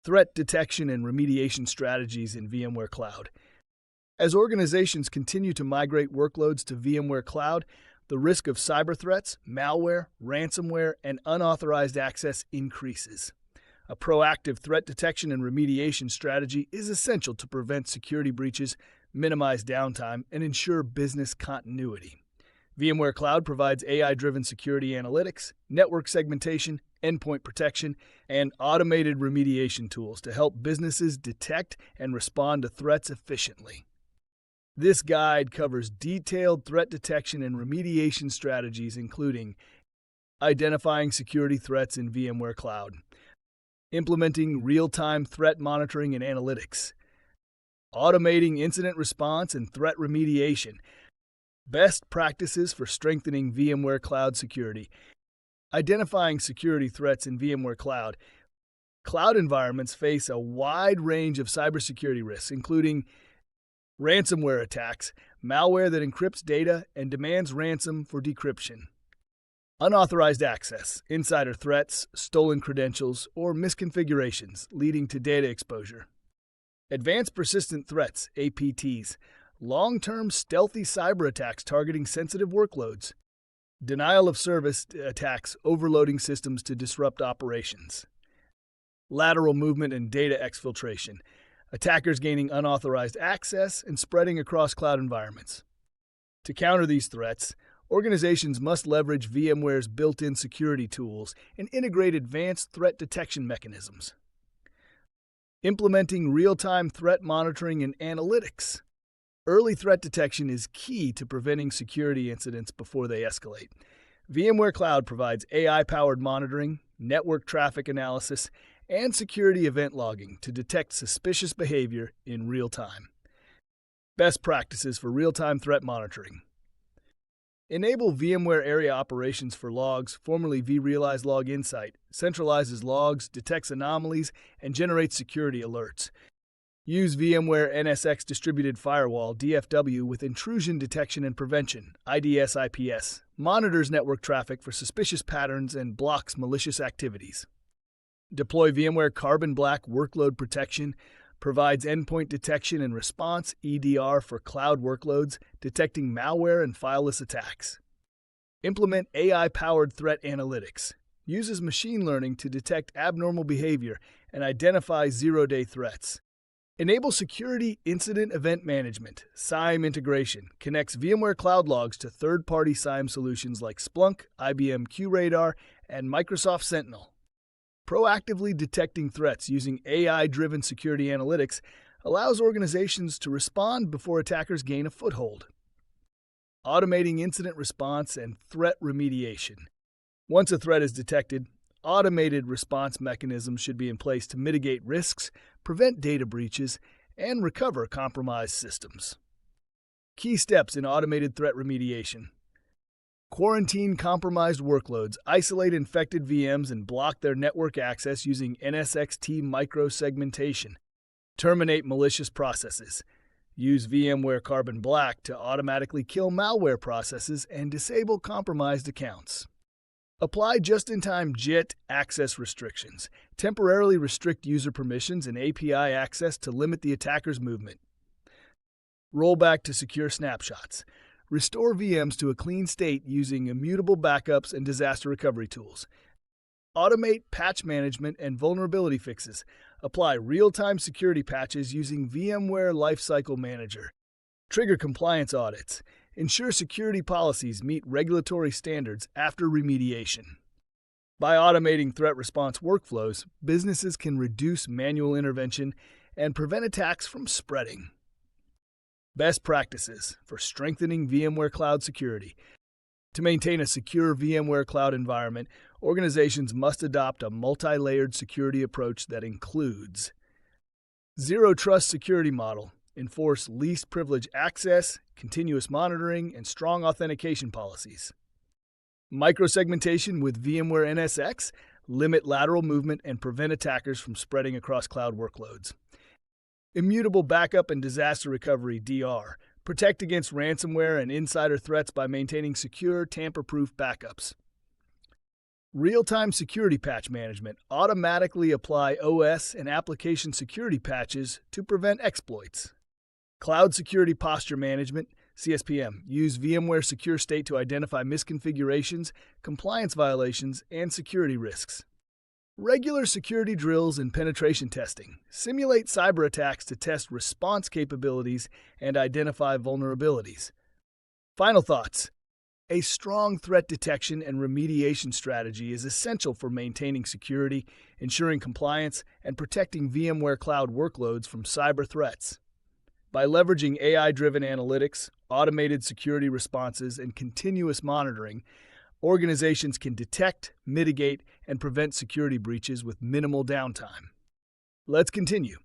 Threat detection and remediation strategies in VMware Cloud. As organizations continue to migrate workloads to VMware Cloud, the risk of cyber threats, malware, ransomware, and unauthorized access increases. A proactive threat detection and remediation strategy is essential to prevent security breaches, minimize downtime, and ensure business continuity. VMware Cloud provides AI-driven security analytics, network segmentation, endpoint protection, and automated remediation tools to help businesses detect and respond to threats efficiently. This guide covers detailed threat detection and remediation strategies, including identifying security threats in VMware Cloud, implementing real-time threat monitoring and analytics, automating incident response and threat remediation, best practices for strengthening VMware Cloud security, identifying security threats in VMware Cloud. Cloud environments face a wide range of cybersecurity risks, including ransomware attacks, malware that encrypts data and demands ransom for decryption, unauthorized access, insider threats, stolen credentials, or misconfigurations leading to data exposure, advanced persistent threats, APTs, long-term stealthy cyber attacks targeting sensitive workloads, denial of service attacks overloading systems to disrupt operations, lateral movement and data exfiltration, attackers gaining unauthorized access and spreading across cloud environments. To counter these threats, organizations must leverage VMware's built-in security tools and integrate advanced threat detection mechanisms. Implementing real-time threat monitoring and analytics. Early threat detection is key to preventing security incidents before they escalate. VMware Cloud provides AI-powered monitoring, network traffic analysis, and security event logging to detect suspicious behavior in real time. Best practices for real-time threat monitoring. Enable VMware Aria Operations for logs, formerly vRealize Log Insight, centralizes logs, detects anomalies, and generates security alerts. Use VMware NSX Distributed Firewall (DFW) with intrusion detection and prevention (IDS/IPS), monitors network traffic for suspicious patterns and blocks malicious activities. Deploy VMware Carbon Black Workload Protection, provides endpoint detection and response (EDR) for cloud workloads, detecting malware and fileless attacks. Implement AI-powered threat analytics, uses machine learning to detect abnormal behavior and identify zero-day threats. Enable Security Incident Event Management, SIEM integration, connects VMware Cloud Logs to third-party SIEM solutions like Splunk, IBM QRadar, and Microsoft Sentinel. Proactively detecting threats using AI-driven security analytics allows organizations to respond before attackers gain a foothold. Automating incident response and threat remediation. Once a threat is detected, automated response mechanisms should be in place to mitigate risks, prevent data breaches, and recover compromised systems. Key steps in automated threat remediation. Quarantine compromised workloads, isolate infected VMs, and block their network access using NSX-T micro-segmentation. Terminate malicious processes. Use VMware Carbon Black to automatically kill malware processes and disable compromised accounts. Apply just-in-time JIT access restrictions. Temporarily restrict user permissions and API access to limit the attacker's movement. Rollback to secure snapshots. Restore VMs to a clean state using immutable backups and disaster recovery tools. Automate patch management and vulnerability fixes. Apply real-time security patches using VMware Lifecycle Manager. Trigger compliance audits. Ensure security policies meet regulatory standards after remediation. By automating threat response workflows, businesses can reduce manual intervention and prevent attacks from spreading. Best practices for strengthening VMware Cloud security. To maintain a secure VMware Cloud environment, organizations must adopt a multi-layered security approach that includes Zero Trust security model. Enforce least privilege access, continuous monitoring, and strong authentication policies. Microsegmentation with VMware NSX, limit lateral movement and prevent attackers from spreading across cloud workloads. Immutable backup and disaster recovery (DR), protect against ransomware and insider threats by maintaining secure, tamper-proof backups. Real-time security patch management automatically apply OS and application security patches to prevent exploits. Cloud security posture management, CSPM, use VMware Secure State to identify misconfigurations, compliance violations, and security risks. Regular security drills and penetration testing simulate cyber attacks to test response capabilities and identify vulnerabilities. Final thoughts. A strong threat detection and remediation strategy is essential for maintaining security, ensuring compliance, and protecting VMware Cloud workloads from cyber threats. By leveraging AI-driven analytics, automated security responses, and continuous monitoring, organizations can detect, mitigate, and prevent security breaches with minimal downtime. Let's continue.